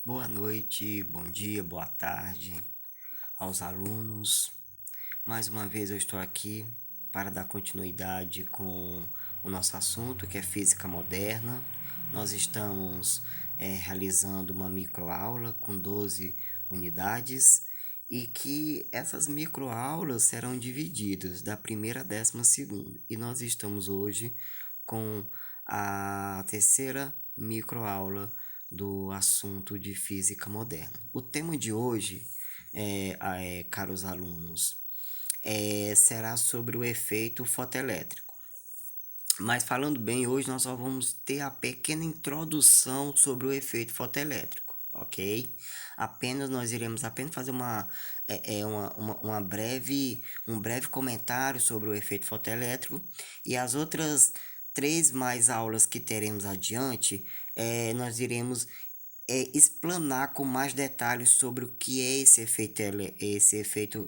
Boa noite, bom dia, boa tarde aos alunos. Mais uma vez eu estou aqui para dar continuidade com o nosso assunto, que é física moderna. Nós estamos realizando uma microaula com 12 unidades e que essas microaulas serão divididas da primeira à 12ª. E nós estamos hoje com a terceira microaula do assunto de física moderna. O tema de hoje, caros alunos, será sobre o efeito fotoelétrico. Mas falando bem, hoje nós só vamos ter a pequena introdução sobre o efeito fotoelétrico, ok? Nós iremos apenas fazer um breve comentário sobre o efeito fotoelétrico, e as outras três mais aulas que teremos adiante, nós iremos explanar com mais detalhes sobre o que é esse efeito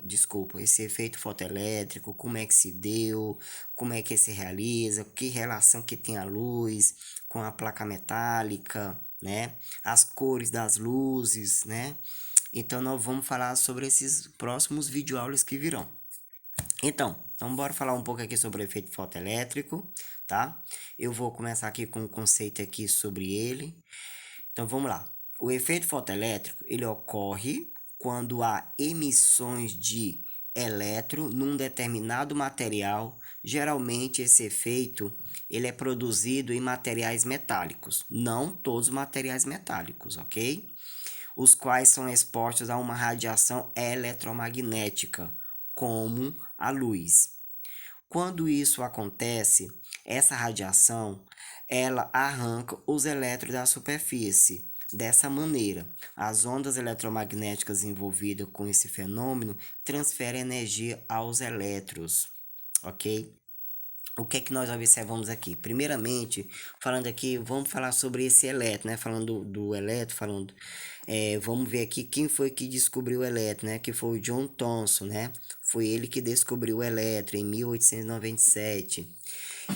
fotoelétrico, como é que se deu, como é que se realiza, que relação que tem a luz com a placa metálica, né? As cores das luzes, né? Então nós vamos falar sobre esses próximos videoaulas que virão. Então bora falar um pouco aqui sobre o efeito fotoelétrico, tá? Eu vou começar aqui com um conceito aqui sobre ele. Então vamos lá. O efeito fotoelétrico ele ocorre quando há emissões de elétron num determinado material. Geralmente esse efeito ele é produzido em materiais metálicos, não todos os materiais metálicos, ok? Os quais são expostos a uma radiação eletromagnética, como a luz. Quando isso acontece, essa radiação ela arranca os elétrons da superfície. Dessa maneira, as ondas eletromagnéticas envolvidas com esse fenômeno transferem energia aos elétrons, ok? O que é que nós observamos aqui? Primeiramente, falando aqui, vamos falar sobre esse elétron, né? Falando do elétron, vamos ver aqui quem foi que descobriu o elétron, né? Que foi o John Thomson, né? Foi ele que descobriu o elétron em 1897.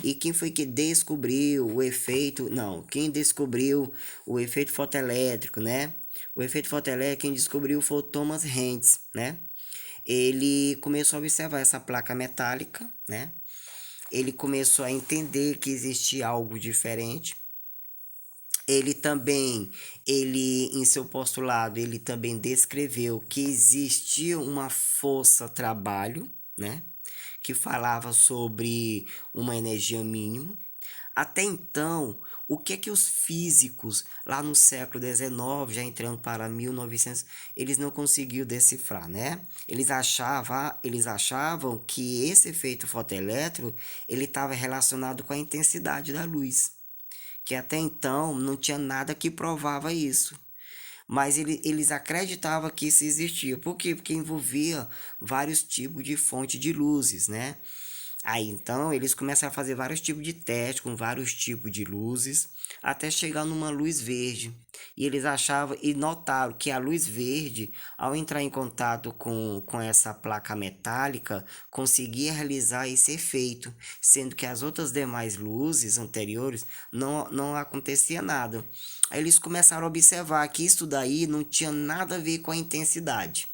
E quem foi que descobriu o efeito? Não, quem descobriu o efeito fotoelétrico, né? O efeito fotoelétrico, quem descobriu foi o Thomas Hentz, né? Ele começou a observar essa placa metálica, né? Ele começou a entender que existia algo diferente. Ele em seu postulado, ele também descreveu que existia uma força-trabalho, né? Que falava sobre uma energia mínima. Até então, o que é que os físicos lá no século XIX, já entrando para 1900, eles não conseguiam decifrar, né? Eles achavam que esse efeito fotoelétrico ele estava relacionado com a intensidade da luz, que até então não tinha nada que provava isso. Mas eles acreditavam que isso existia. Por quê? Porque envolvia vários tipos de fonte de luzes, né? Aí então eles começaram a fazer vários tipos de testes com vários tipos de luzes, até chegar numa luz verde. E eles achavam e notaram que a luz verde, ao entrar em contato com essa placa metálica, conseguia realizar esse efeito, sendo que as outras demais luzes anteriores não acontecia nada. Aí eles começaram a observar que isso daí não tinha nada a ver com a intensidade,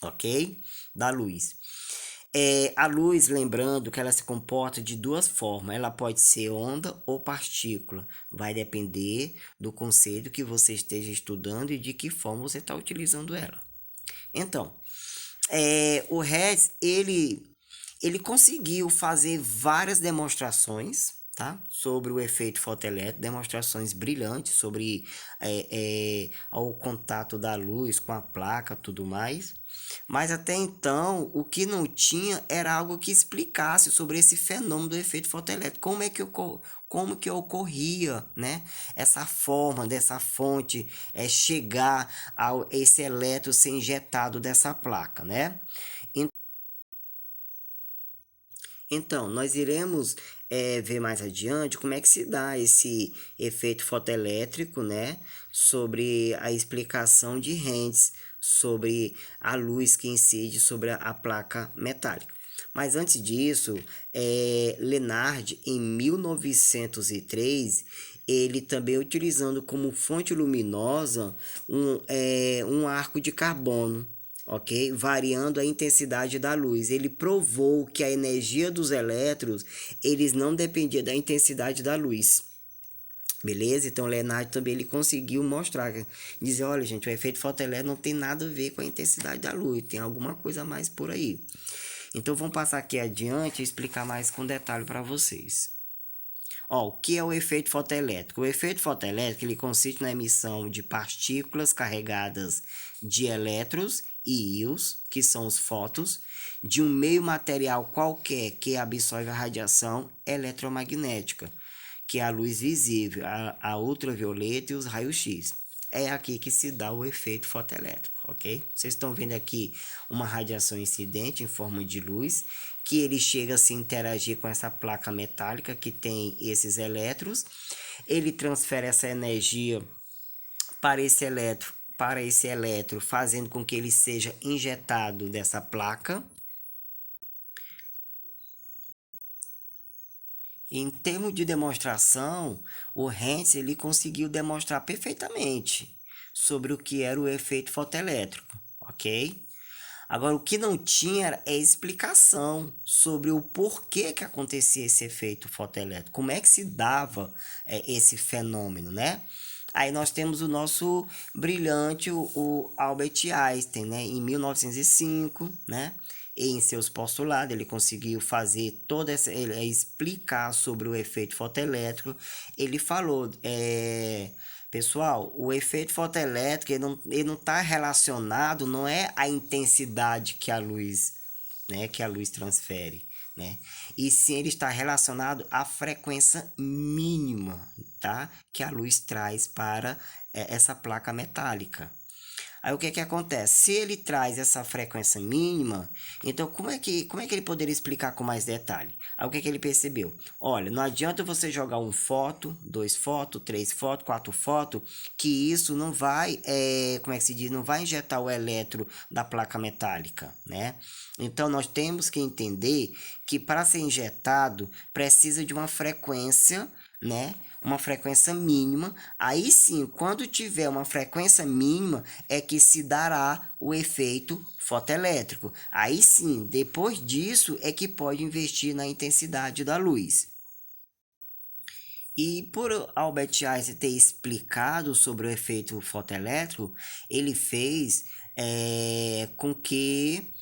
ok? Da luz. A luz, lembrando que ela se comporta de duas formas, ela pode ser onda ou partícula, vai depender do conceito que você esteja estudando e de que forma você está utilizando ela. Então, o Hertz, ele conseguiu fazer várias demonstrações, tá? Sobre o efeito fotoelétrico, demonstrações brilhantes sobre o contato da luz com a placa, tudo mais. Mas até então, o que não tinha era algo que explicasse sobre esse fenômeno do efeito fotoelétrico. Como que ocorria, né? Essa forma dessa fonte chegar a esse elétron ser injetado dessa placa, né? Então, nós iremos ver mais adiante como é que se dá esse efeito fotoelétrico, né? Sobre a explicação de Hentz, sobre a luz que incide sobre a placa metálica. Mas antes disso, Lenard, em 1903, ele também utilizando como fonte luminosa um arco de carbono, ok? Variando a intensidade da luz. Ele provou que a energia dos elétrons, eles não dependia da intensidade da luz. Beleza? Então, Leonardo também ele conseguiu mostrar, dizer, olha, gente, o efeito fotoelétrico não tem nada a ver com a intensidade da luz, tem alguma coisa a mais por aí. Então, vamos passar aqui adiante e explicar mais com detalhe para vocês. Ó, o que é o efeito fotoelétrico? O efeito fotoelétrico ele consiste na emissão de partículas carregadas de elétrons e íons, que são os fótons, de um meio material qualquer que absorve a radiação eletromagnética, que é a luz visível, a ultravioleta e os raios-x. É aqui que se dá o efeito fotoelétrico, ok? Vocês estão vendo aqui uma radiação incidente em forma de luz, que ele chega a se interagir com essa placa metálica que tem esses elétrons. Ele transfere essa energia para esse elétron, fazendo com que ele seja injetado dessa placa. Em termos de demonstração, o Hentz ele conseguiu demonstrar perfeitamente sobre o que era o efeito fotoelétrico, ok? Agora, o que não tinha é explicação sobre o porquê que acontecia esse efeito fotoelétrico, como é que se dava esse fenômeno, né? Aí nós temos o nosso brilhante, o Albert Einstein, né? Em 1905, né? E em seus postulados, ele conseguiu fazer toda essa, explicar sobre o efeito fotoelétrico. Ele falou, pessoal, o efeito fotoelétrico ele não está relacionado, não é a intensidade que a luz, né, que a luz transfere, né? E sim ele está relacionado à frequência mínima, tá? Que a luz traz para essa placa metálica. Aí o que que acontece? Se ele traz essa frequência mínima, então como é que ele poderia explicar com mais detalhe? Aí o que que ele percebeu? Olha, não adianta você jogar um fóton, dois fótons, três fótons, quatro fótons, que isso não vai, como é que se diz? Não vai injetar o elétron da placa metálica, né? Então nós temos que entender que para ser injetado precisa de uma frequência, né? Uma frequência mínima. Aí sim, quando tiver uma frequência mínima, é que se dará o efeito fotoelétrico. Aí sim, depois disso é que pode investir na intensidade da luz. E por Albert Einstein ter explicado sobre o efeito fotoelétrico, ele fez com que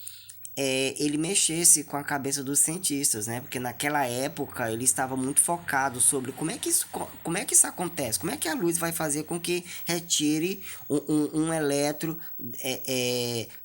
ele mexesse com a cabeça dos cientistas, né? Porque naquela época ele estava muito focado sobre como é que isso acontece, como é que a luz vai fazer com que retire um elétron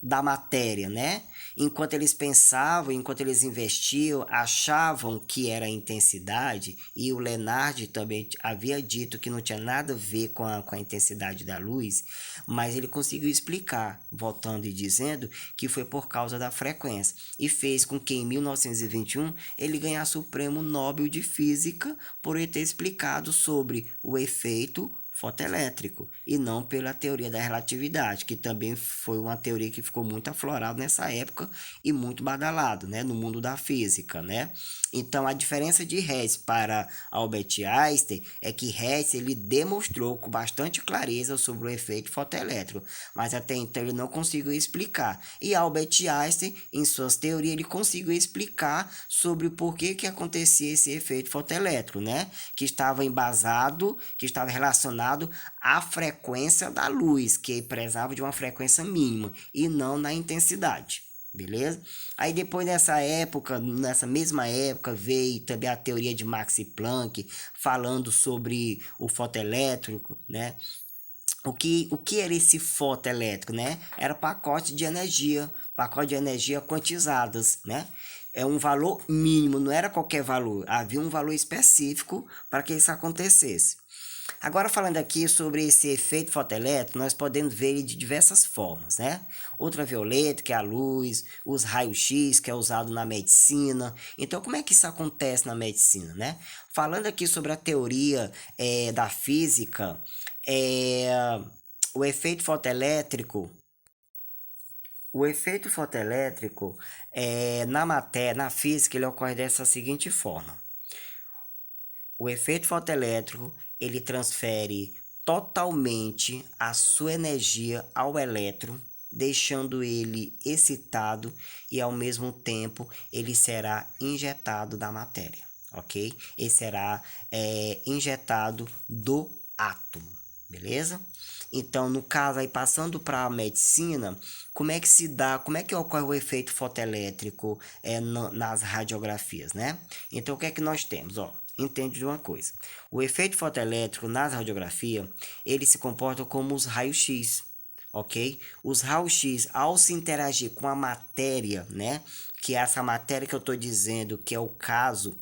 da matéria, né? Enquanto eles pensavam, enquanto eles investiam, achavam que era a intensidade, e o Leonardo também havia dito que não tinha nada a ver com a intensidade da luz, mas ele conseguiu explicar, voltando e dizendo que foi por causa da frequência, e fez com que em 1921 ele ganhasse o Prêmio Nobel de Física por ele ter explicado sobre o efeito fotoelétrico e não pela teoria da relatividade, que também foi uma teoria que ficou muito aflorada nessa época e muito badalado, né, no mundo da física, né? Então a diferença de Hertz para Albert Einstein é que Hertz ele demonstrou com bastante clareza sobre o efeito fotoelétrico, mas até então ele não conseguiu explicar. E Albert Einstein, em suas teorias, ele conseguiu explicar sobre o porquê que acontecia esse efeito fotoelétrico, né? Que estava embasado, que estava relacionado à frequência da luz, que prezava de uma frequência mínima e não na intensidade. Beleza? Aí depois nessa mesma época, veio também a teoria de Max Planck, falando sobre o fotoelétrico, né? O que era esse fotoelétrico, né? Era pacote de energia quantizadas, né? É um valor mínimo, não era qualquer valor, havia um valor específico para que isso acontecesse. Agora falando aqui sobre esse efeito fotoelétrico, nós podemos ver ele de diversas formas, né? Ultravioleta, que é a luz, os raios-x, que é usado na medicina. Então, como é que isso acontece na medicina, né? Falando aqui sobre a teoria da física, é, o efeito fotoelétrico, na matéria, na física, ele ocorre dessa seguinte forma. O efeito fotoelétrico, ele transfere totalmente a sua energia ao elétron, deixando ele excitado e ao mesmo tempo ele será injetado da matéria, ok? Ele será injetado do átomo, beleza? Então, no caso aí, passando para a medicina, como é que se dá, como é que ocorre o efeito fotoelétrico nas radiografias, né? Então, o que é que nós temos, ó? Entende de uma coisa. O efeito fotoelétrico nas radiografias, ele se comporta como os raios-x, ok? Os raios-x, ao se interagir com a matéria, né? Que é essa matéria que eu estou dizendo, que é o caso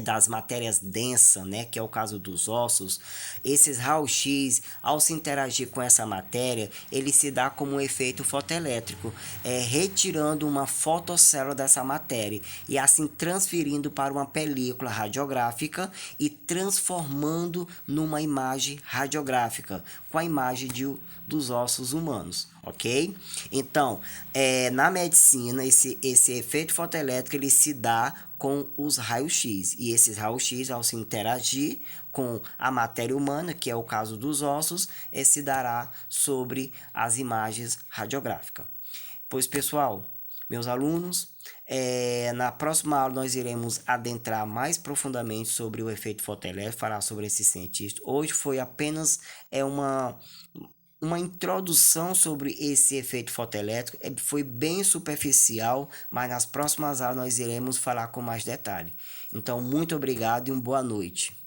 das matérias densas, né, que é o caso dos ossos, esses raios-x, ao se interagir com essa matéria, ele se dá como um efeito fotoelétrico, retirando uma fotocélula dessa matéria e assim transferindo para uma película radiográfica e transformando numa imagem radiográfica, com a imagem dos ossos humanos, ok? Então, na medicina, esse efeito fotoelétrico ele se dá com os raios-x. E esses raios-x, ao se interagir com a matéria humana, que é o caso dos ossos, se dará sobre as imagens radiográficas. Pois, pessoal, meus alunos, na próxima aula nós iremos adentrar mais profundamente sobre o efeito fotoelétrico, falar sobre esse cientista. Hoje foi apenas uma introdução sobre esse efeito fotoelétrico, foi bem superficial, mas nas próximas aulas nós iremos falar com mais detalhe. Então, muito obrigado e uma boa noite.